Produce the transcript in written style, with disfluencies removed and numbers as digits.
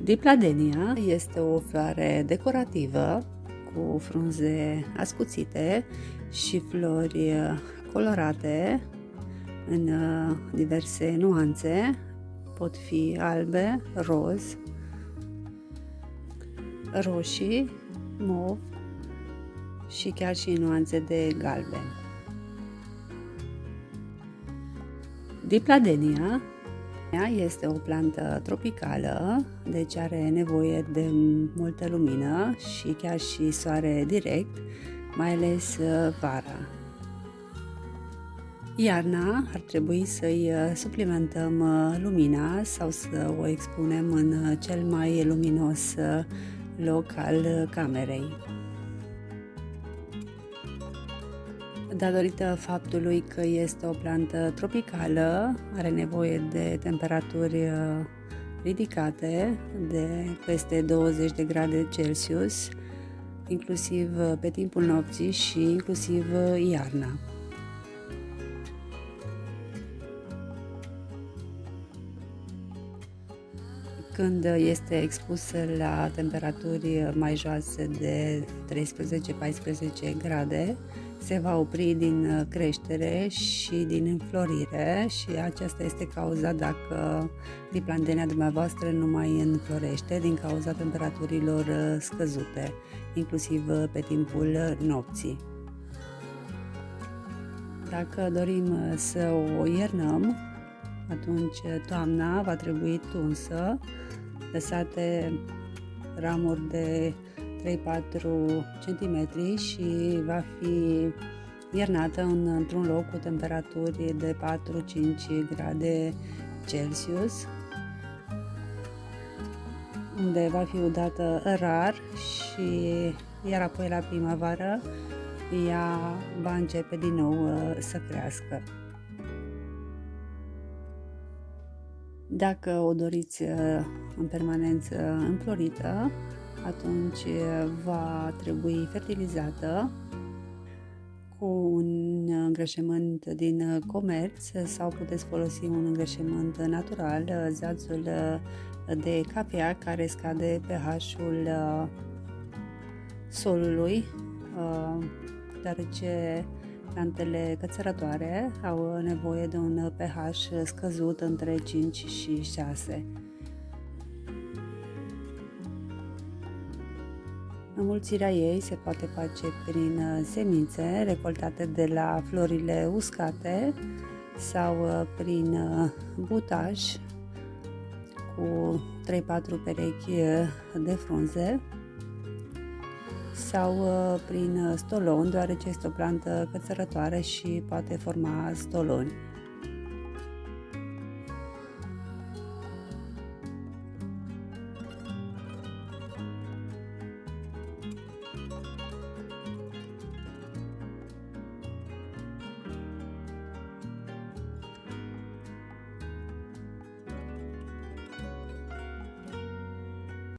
Dipladenia este o floare decorativă cu frunze ascuțite și flori colorate în diverse nuanțe. Pot fi albe, roz, roșii, mov și chiar și nuanțe de galben. Dipladenia este o plantă tropicală, deci are nevoie de multă lumină și chiar și soare direct, mai ales vara. Iarna ar trebui să-i suplimentăm lumina sau să o expunem în cel mai luminos loc al camerei. Datorită faptului că este o plantă tropicală, are nevoie de temperaturi ridicate, de peste 20 de grade Celsius, inclusiv pe timpul nopții și inclusiv iarna. Când este expusă la temperaturi mai joase de 13-14 grade, se va opri din creștere și din înflorire și aceasta este cauza dacă dipladenia dumneavoastră nu mai înflorește din cauza temperaturilor scăzute, inclusiv pe timpul nopții. Dacă dorim să o iernăm, atunci toamna va trebui tunsă, lăsate ramuri de 3-4 cm și va fi iernată într-un loc cu temperaturi de 4-5 grade Celsius, unde va fi udată rar și iar apoi la primăvară ea va începe din nou să crească. Dacă o doriți în permanență înflorită, atunci va trebui fertilizată cu un îngrășământ din comerț sau puteți folosi un îngrășământ natural, zațul de cafea care scade pH-ul solului, deoarece plantele cățărătoare au nevoie de un pH scăzut între 5 și 6. Înmulțirea ei se poate face prin semințe recoltate de la florile uscate sau prin butaj cu 3-4 perechi de frunze sau prin stolon, deoarece este o plantă cățărătoare și poate forma stoloni.